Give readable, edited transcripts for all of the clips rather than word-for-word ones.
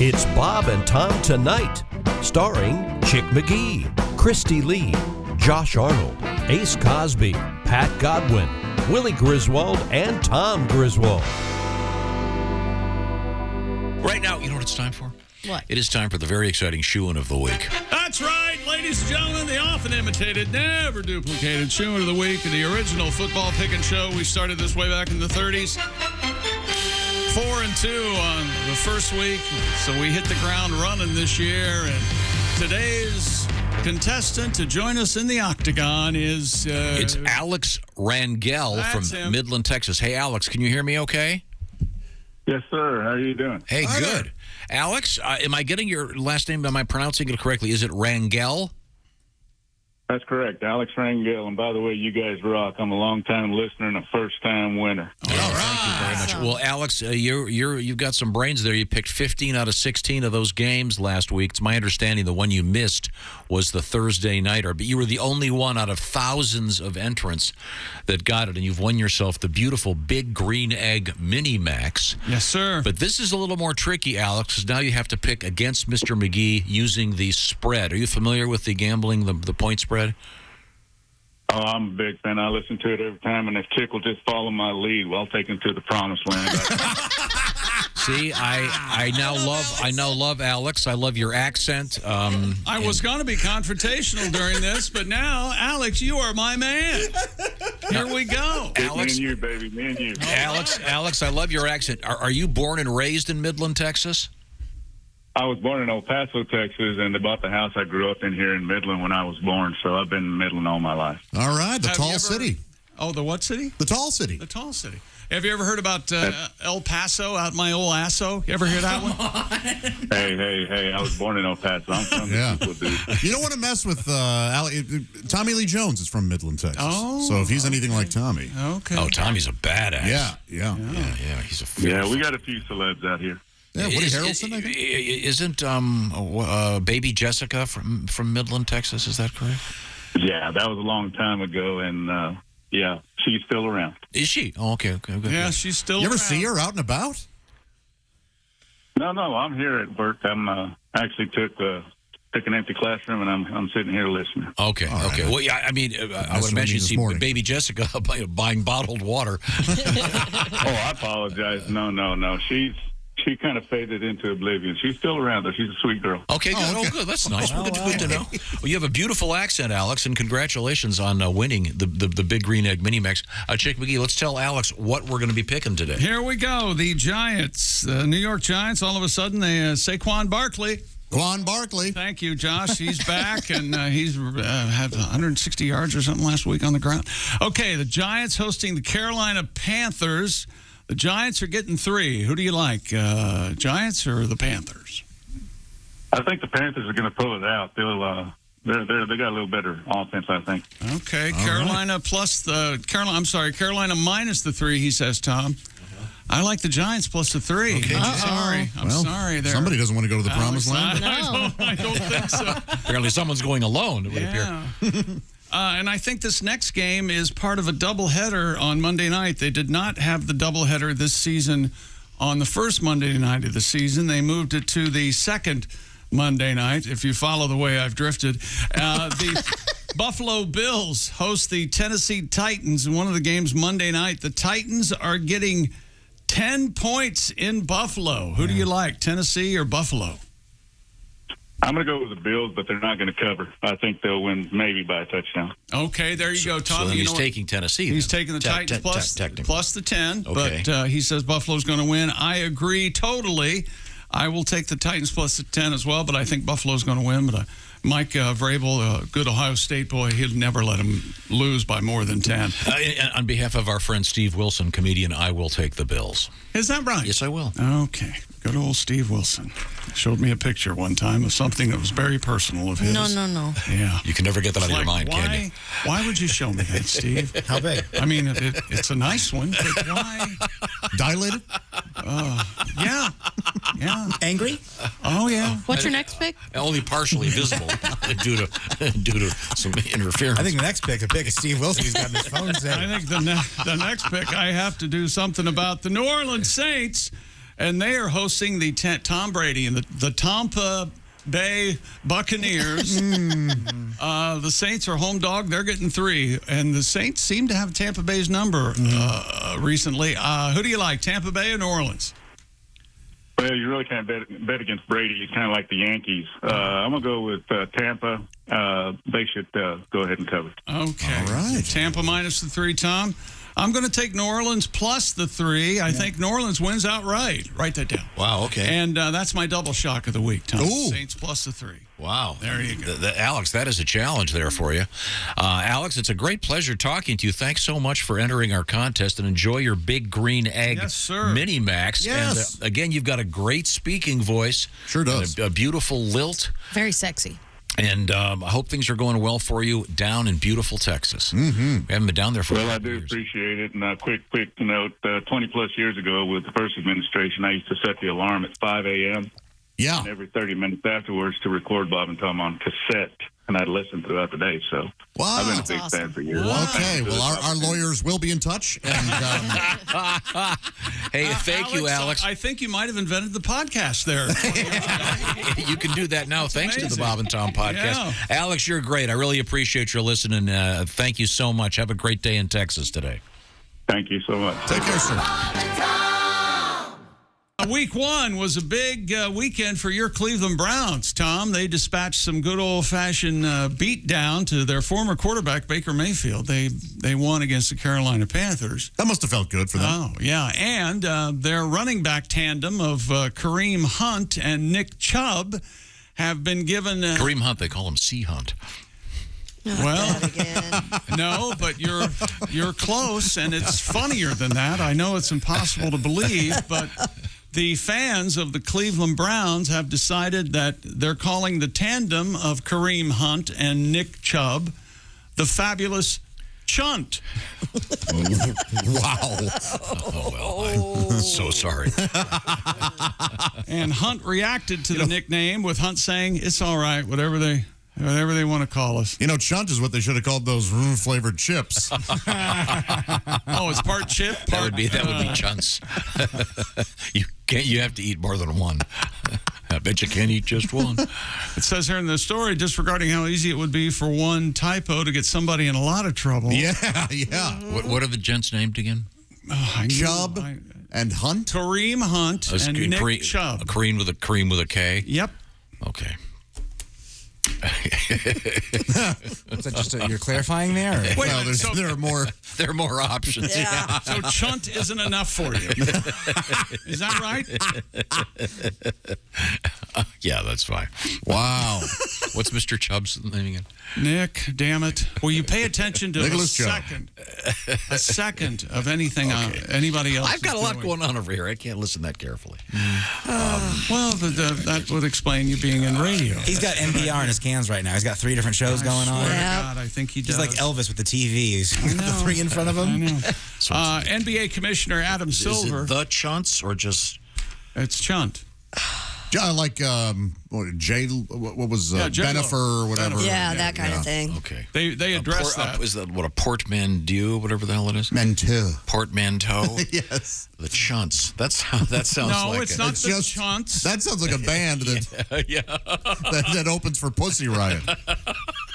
It's Bob and Tom Tonight, starring Chick McGee, Christy Lee, Josh Arnold, Ace Cosby, Pat Godwin, Willie Griswold, and Tom Griswold. Right now, you know what it's time for? What? It is time for the very exciting shoe-in of the week. That's right, ladies and gentlemen, the often imitated, never duplicated shoe-in of the week, the original football pick-and show. We started this way back in the 30s. 4-2 on the first week, so we hit the ground running this year. And today's contestant to join us in the octagon is... it's Alex Rangel from Midland, Texas. Hey, Alex, can you hear me okay? Yes, sir. How are you doing? Hey, good. Alex, am I getting your last name? Am I pronouncing it correctly? Is it Rangel? That's correct. Alex Rangel. And by the way, you guys rock. I'm a long-time listener and a first-time winner. All right. Thank you very much. Well, Alex, you've got some brains there. You picked 15 out of 16 of those games last week. It's my understanding the one you missed was the Thursday nighter, but you were the only one out of thousands of entrants that got it, and you've won yourself the beautiful Big Green Egg Mini Max. Yes, sir. But this is a little more tricky, Alex, because now you have to pick against Mr. McGee using the spread. Are you familiar with the gambling, the point spread? Oh, I'm a big fan. I listen to it every time, and if Chick will just follow my lead, well, I'll take him to the promised land. See, I now love Alex. I love your accent. I was going to be confrontational during this, but now, Alex, you are my man. Here we go. Me Alex, and you, baby. Me and you. Alex, I love your accent. Are you born and raised in Midland, Texas? I was born in El Paso, Texas, and they bought the house I grew up in here in Midland when I was born, so I've been in Midland all my life. All right, the tall city. Oh, the what city? The tall city. The tall city. Have you ever heard about El Paso, out my old asso? You ever hear that one? Hey, I was born in El Paso. I'm from the people, dude. You don't want to mess with Tommy Lee Jones is from Midland, Texas. Oh, so if he's anything like Tommy. Okay. Oh, Tommy's a badass. Yeah. He's a Yeah, we got a few celebs out here. Yeah, Woody Harrelson, I think. Isn't baby Jessica from Midland, Texas? Is that correct? Yeah, that was a long time ago, and yeah, she's still around. Is she? Oh, okay. Good. Yeah, she's still You ever around. see her out and about? No, I'm here at work. I'm actually took an empty classroom, and I'm sitting here listening. Okay. Right. Well, yeah, I mean, I would imagine you see baby Jessica buying bottled water. Oh, I apologize. No. She kind of faded into oblivion. She's still around, though. She's a sweet girl. Okay, good. Oh, good. That's nice. Good to know. Well, you have a beautiful accent, Alex, and congratulations on winning the Big Green Egg Mini Max. Chick McGee, let's tell Alex what we're going to be picking today. Here we go. The Giants, the New York Giants, all of a sudden, they Saquon Barkley. Quan Barkley. Thank you, Josh. He's back, and he's had 160 yards or something last week on the ground. Okay, the Giants hosting the Carolina Panthers. The Giants are getting 3. Who do you like, Giants or the Panthers? I think the Panthers are going to pull it out. They got a little better offense, I think. Okay, Carolina Carolina minus the 3. He says, Tom. I like the Giants plus the 3. Okay, I'm sorry. There. Somebody doesn't want to go to the promised land. I don't think so. Apparently, someone's going alone. It would appear. And I think this next game is part of a doubleheader on Monday night. They did not have the doubleheader this season on the first Monday night of the season. They moved it to the second Monday night, if you follow the way I've drifted. The Buffalo Bills host the Tennessee Titans in one of the games Monday night. The Titans are getting 10 points in Buffalo. Who do you like, Tennessee or Buffalo? I'm going to go with the Bills, but they're not going to cover. I think they'll win maybe by a touchdown. Okay, there you go, Tom. So he's taking Tennessee. He's taking the Titans plus the 10, okay. But he says Buffalo's going to win. I agree totally. I will take the Titans plus the 10 as well, but I think Buffalo's going to win. But Mike Vrabel, a good Ohio State boy, he'll never let him lose by more than 10. On behalf of our friend Steve Wilson, comedian, I will take the Bills. Is that right? Yes, I will. Okay. Good old Steve Wilson. Showed me a picture one time of something that was very personal of his. No. Yeah. You can never get that out of your mind, can you? Why would you show me that, Steve? How big? I mean, it's a nice one, but why? Dilated? Yeah. Angry? Oh, yeah. What's your next pick? Only partially visible due to some interference. I think the next pick, a pick of Steve Wilson, he's got in his phone I saying. think the next pick, I have to do something about the New Orleans Saints and they are hosting the Tom Brady and the Tampa Bay Buccaneers. The Saints are home dog. They're getting 3. And the Saints seem to have Tampa Bay's number recently. Who do you like, Tampa Bay or New Orleans? Well, you really can't bet against Brady. It's kind of like the Yankees. I'm going to go with Tampa. They should go ahead and cover. Okay. All right. Tampa minus the 3, Tom. I'm going to take New Orleans plus the 3. I think New Orleans wins outright. Write that down. Wow, okay. And that's my double shock of the week, Tom. Ooh. Saints plus the 3. Wow. There you go. Alex, that is a challenge there for you. Alex, it's a great pleasure talking to you. Thanks so much for entering our contest, and enjoy your Big Green Egg Mini Max. Yes. And again, you've got a great speaking voice. Sure does. A beautiful lilt. Very sexy. And I hope things are going well for you down in beautiful Texas. We haven't been down there for Well, I 5 do years. appreciate it. And quick note, 20-plus years ago with the first administration, I used to set the alarm at 5 a.m. Yeah. and every 30 minutes afterwards to record Bob and Tom on cassette, and I'd listen throughout the day. So Wow. I've been a big awesome. fan for years. Okay. Well, our lawyers will be in touch. And Hey, thank you, Alex. I think you might have invented the podcast there. You can do that now thanks to the amazing. Bob and Tom podcast. Yeah. Alex, you're great. I really appreciate your listening. Thank you so much. Have a great day in Texas today. Thank you so much. take care, sir. Week 1 was a big weekend for your Cleveland Browns, Tom. They dispatched some good old-fashioned beat down to their former quarterback, Baker Mayfield. They won against the Carolina Panthers. That must have felt good for them. Oh, yeah. And their running back tandem of Kareem Hunt and Nick Chubb have been given... Kareem Hunt, they call him Sea Hunt. Well, Again. no, but you're close, and it's funnier than that. I know it's impossible to believe, but the fans of the Cleveland Browns have decided that they're calling the tandem of Kareem Hunt and Nick Chubb the Fabulous Chunt. Wow. Oh, well, I'm so sorry. And Hunt reacted to the nickname with Hunt saying, "It's all right, whatever they want to call us." You know, chunt is what they should have called those flavored chips. Oh, it's part chip, part... That would be chunts. You have to eat more than one. I bet you can't eat just one. It says here in the story, disregarding how easy it would be for one typo to get somebody in a lot of trouble. Yeah. What are the gents named again? Chubb and Hunt. Kareem Hunt and Nick Chubb. Kareem with a K? Yep. Okay. Is that just you're clarifying there? Or? Wait a Well, minute, so, there are more. There are more options. Yeah. so chunt isn't enough for you. Is that right? Yeah, that's fine. Wow. What's Mr. Chubb's name again? Nick, damn it. Will you pay attention to Nicholas a Chubb. second of anything anybody else I've got a is lot doing? going on over here. I can't listen that carefully. Well, that would explain you being in radio. He's got NPR in his cans right now. He's got 3 different shows going on. Swear to Yeah. God, I think he does. He's like Elvis with the TV. He's got the 3 in front of I him. know. NBA Commissioner Adam Silver. Is it the chunts or just... It's chunt. Like what was J-Lo. Benifer or whatever. Yeah, that kind of thing. Okay. They address that. Is that what a portmanteau, whatever the hell it is? Mentor. Portmanteau? Yes. The chunts. That sounds No, like it's not It's the just- chunts. That sounds like a band that opens for Pussy Riot.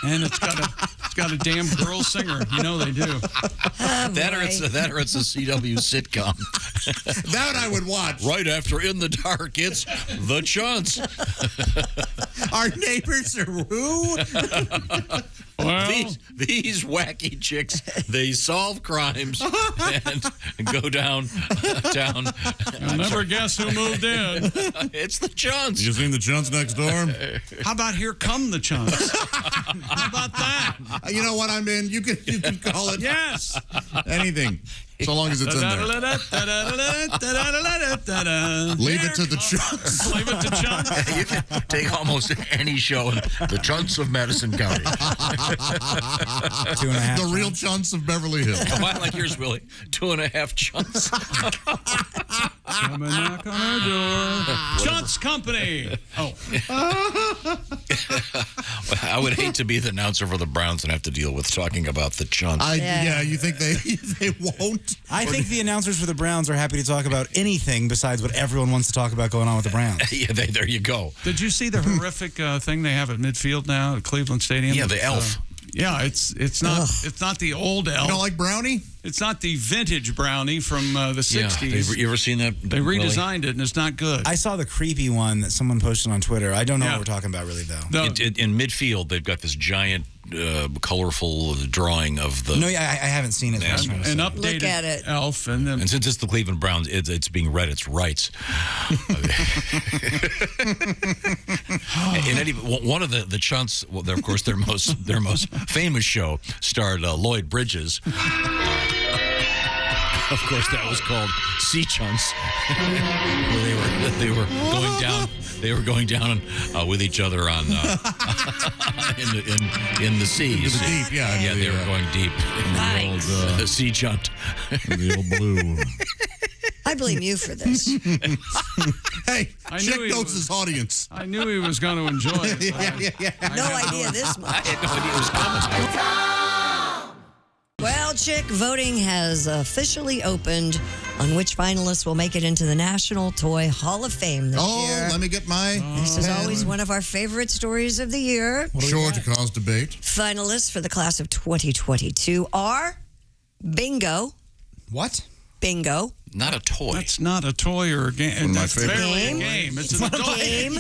And it's got a damn girl singer. You know they do. that or it's a CW sitcom. That I would watch. Right after In the Dark, it's The Chunts. Our neighbors are who? Well, These wacky chicks, they solve crimes and go down. you'll never guess who moved in. It's the Chunts. You seen the Chunts next door? How about Here Come the Chunts? How about that? You know what I'm in? You can call it Yes. anything. So long as it's in there. Leave it to the Chunts. Leave it to Chunts. You can take almost any show in the Chunts of Madison County. 2.5. The real Chunts of Beverly Hills. Come on, like yours, Willie. 2.5 Chunts. Come and knock on our door. Chunts Company. Oh. I would hate to be the announcer for the Browns and have to deal with talking about the chunks. Yeah, you think they won't? I think the announcers for the Browns are happy to talk about anything besides what everyone wants to talk about going on with the Browns. Yeah, there you go. Did you see the horrific thing they have at midfield now at Cleveland Stadium? Yeah, the elf. Yeah, it's not the old elf. You don't like Brownie? It's not the vintage Brownie from the 60s. Yeah, you ever seen that? They redesigned it, and it's not good. I saw the creepy one that someone posted on Twitter. I don't know Yeah. what we're talking about really, though. No. In midfield, they've got this giant, colorful drawing of the. No, yeah, I haven't seen it. Nasty. An updated Look at it. elf, and then And since it's the Cleveland Browns, it's being read its rights. One of the chunks, well, of course, their most famous show starred Lloyd Bridges. Of course, that was called Sea Chunks. Where they were going down. They were going down with each other on in the sea. Into the deep, yeah. Yeah, they were going deep. Nice. The sea chunt. The old blue. I blame you for this. Hey, I Chick knew he knows was- his audience. I knew he was going to enjoy it. Yeah. No idea this much. I had no idea it was coming. Well, Chick, voting has officially opened on which finalists will make it into the National Toy Hall of Fame this year. Let me get my. This is always one of our favorite stories of the year. Sure to cause debate. Finalists for the class of 2022 are Bingo. What? Bingo. Not a toy. That's not a toy or a game. my That's favorite. barely Game? a game. It's an adult Game.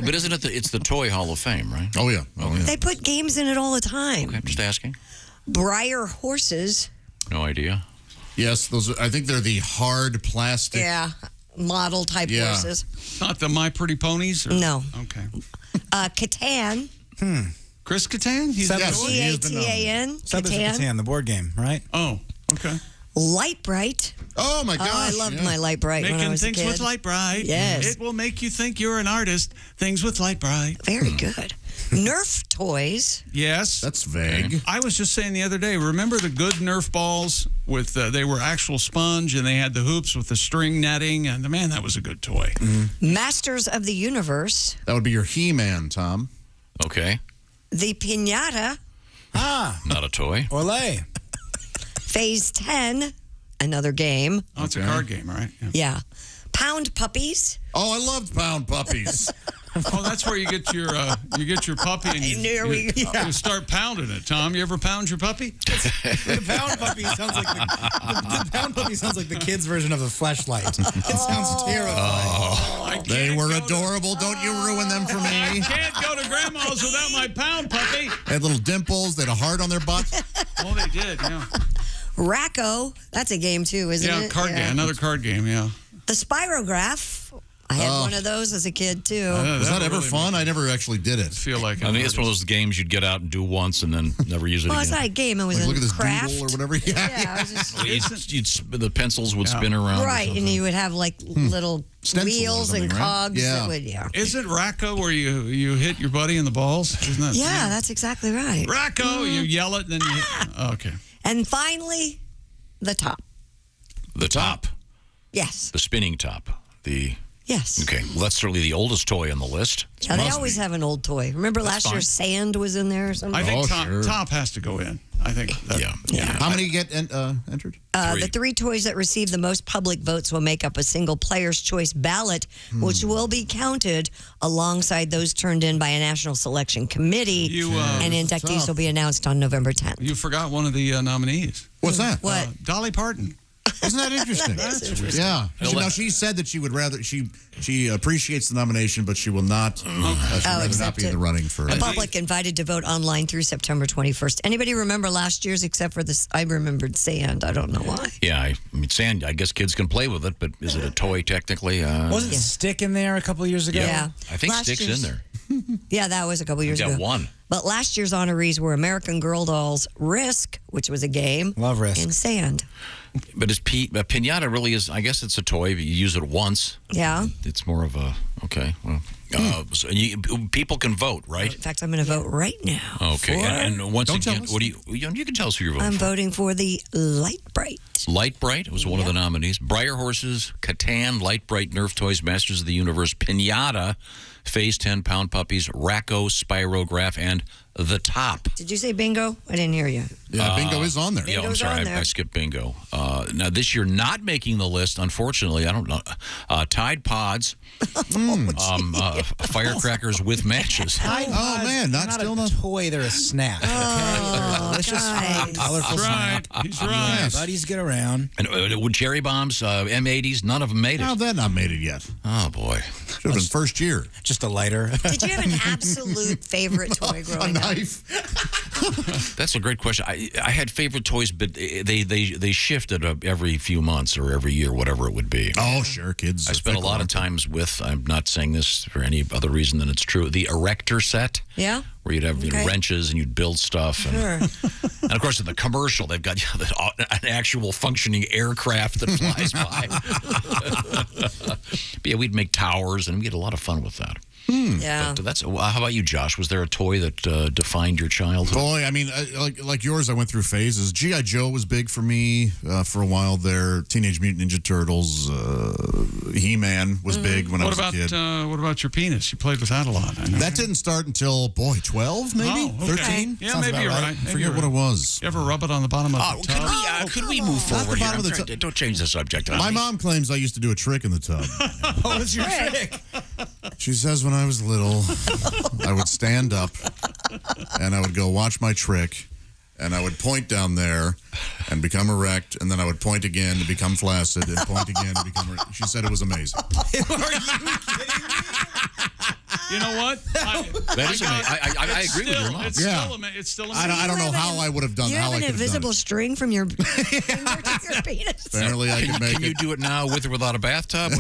But isn't it it's the Toy Hall of Fame, right? Oh, yeah. Oh, yeah. They put games in it all the time. Okay, I'm just asking. Briar horses. No idea. Yes, those. I think they're the hard plastic. Yeah. Model type Yeah. horses. Not the My Pretty Ponies? Or? No. Okay. Catan. Chris Kattan? He's Seven. the Yes. toy? He is the C-A-T-A-N. Settlers of Catan. Catan, the board game, right? Oh, okay. Light Bright. Oh, my gosh. Oh, I loved yeah. my Light Bright when I Making was a things kid. with Light Bright. Yes. It will make you think you're an artist. Things with Light Bright. Very good. Nerf toys. Yes. That's vague. I was just saying the other day, remember the good Nerf balls with, they were actual sponge and they had the hoops with the string netting, and man, that was a good toy. Masters of the Universe. That would be your He-Man, Tom. Okay. The Piñata. Not a toy. Olay. Phase 10. Another game. Oh, it's a card game, right? Yeah. Yeah. Pound Puppies. Oh, I loved Pound Puppies. Oh, that's where you get your puppy and you, knew we- you start pounding it. Tom, you ever pound your puppy? The pound puppy sounds like the pound puppy sounds like the kids' version of a fleshlight. It sounds terrifying. They were adorable. Don't you ruin them for I me. can't go to grandma's without my pound puppy. They had little dimples. They had a heart on their butts. Oh, they did, yeah. Racco. That's a game too, isn't Yeah, it? card game, another card game, yeah. The Spirograph. I had one of those as a kid too. Was that ever really fun? I never actually did it. Feel like I mean, it's one of those games you'd get out and do once and then never use it Well, it's again. not a game. It was Like, a look at this craft. doodle or whatever. Yeah, it was just The pencils would spin around. or right, and something. you would have like little Stencils or wheels and something, right? cogs. Yeah. That would, yeah. Is it Racco where you hit your buddy in the balls? Isn't that? Yeah, that's exactly right. Racco, you yell it, and then you hit. Oh, okay. And finally, the top. The top. Yes. The spinning top. Yes. Okay, well, that's certainly the oldest toy on the list. Yeah, they always have an old toy. Remember last year, sand was in there or something? I think sure. top has to go in. I think. That, Yeah. How many get entered? The three toys that receive the most public votes will make up a single player's choice ballot, which will be counted alongside those turned in by a national selection committee. And inductees tough. will be announced on November 10th. You forgot one of the nominees. What's that? What? Dolly Parton. Isn't that interesting? That is interesting. Yeah. Now she said that she would rather she appreciates the nomination, but she will not. She'd rather not accept be in it. the running for. The public invited to vote online through September 21st. Anybody remember last year's except for this? I remembered sand. I don't know why. Yeah, I mean, sand, I guess kids can play with it, but is it a toy technically? Wasn't Stick in there a couple years ago? Yeah. I think Last Stick's in year's- there. Yeah, that was a couple years got ago. one. But last year's honorees were American Girl Dolls Risk, which was a game. Love Risk. And Sand. But Pinata really is, I guess it's a toy, but you use it once. Yeah. It's more of a Okay. Well, so people can vote, right? In fact, I'm going to vote right now. Okay. And once Don't again, tell us. what do you can tell us who you're voting I'm for. voting for the Light Bright. Light Bright was one of the nominees. Briar Horses, Catan, Light Bright, Nerf Toys, Masters of the Universe, Pinata, Phase 10, Pound Puppies, Racco, Spirograph, and The Top. Did you say bingo? I didn't hear you. Yeah, bingo is on there. Yeah, I'm Bingo's sorry, on there. I skipped bingo. Now, this year, not making the list, unfortunately, I don't know. Tide Pods, firecrackers with matches. Oh, man, not They're not a toy, they're a snack. Oh, Delicious, guys. colorful He's snack. right. He's right. Buddies get around. And with cherry bombs, M80s, none of them made it. How'd that not made it yet? Oh, boy. Should have been first year. Just a lighter. Did you have an absolute favorite toy growing up? That's a great question. I had favorite toys, but they shifted every few months or every year, whatever it would be. Oh, sure, kids. I spent a lot of times with, I'm not saying this for any other reason than it's true, the Erector set. Yeah? Where you'd have Okay. wrenches and you'd build stuff. And, Sure. and of course, in the commercial, they've got an actual functioning aircraft that flies by. But yeah, we'd make towers and we had a lot of fun with that. Yeah. But how about you, Josh? Was there a toy that defined your childhood? Boy, I mean, like yours, I went through phases. G.I. Joe was big for me for a while there. Teenage Mutant Ninja Turtles. He-Man was big when I was a kid. What about your penis? You played with that a lot. I know. That didn't start until, 12 maybe? Oh, okay. 13? Yeah, Sounds maybe about you're right. right. I Maybe forget you're what it right. was. You ever rub it on the bottom of the tub? Could we move Not the forward here? bottom of the I'm trying- Don't change the subject. My mom claims I used to do a trick in the tub. What was your trick? She says when I was little, I would stand up and I would go watch my trick and I would point down there and become erect, and then I would point again to become flaccid and point again to become erect. She said it was amazing. Are you kidding me? You know what? That is amazing. I agree with your mom. It's Yeah. it's still I amazing. don't know how I would have done You how have I an could have done invisible it. string from your finger to your penis. Apparently I could make Can you it. do it now with or without a bathtub?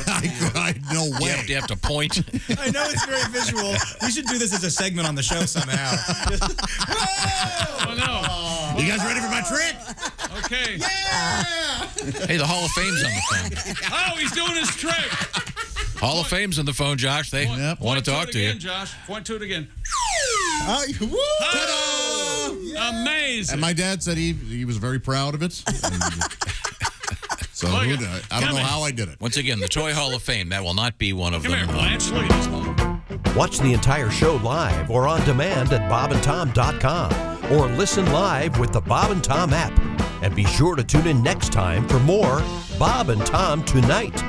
No Do way. you have to point? I know it's very visual. We should do this as a segment on the show somehow. Oh, no. You guys ready for my trick? Okay. Hey, the Hall of Fame's on the phone. Oh, he's doing his trick. Hall of Fame's on the phone, Josh. They want to Point talk it to you. again, Josh. Point to it again. Woo! Amazing. And my dad said he was very proud of it. And so Look who at- kn- I don't come know in. how I did it. Once again, the Toy Hall of Fame. That will not be one of Come here, them. Blanche. Look at this. Watch the entire show live or on demand at bobandtom.com or listen live with the Bob and Tom app. And be sure to tune in next time for more Bob and Tom Tonight.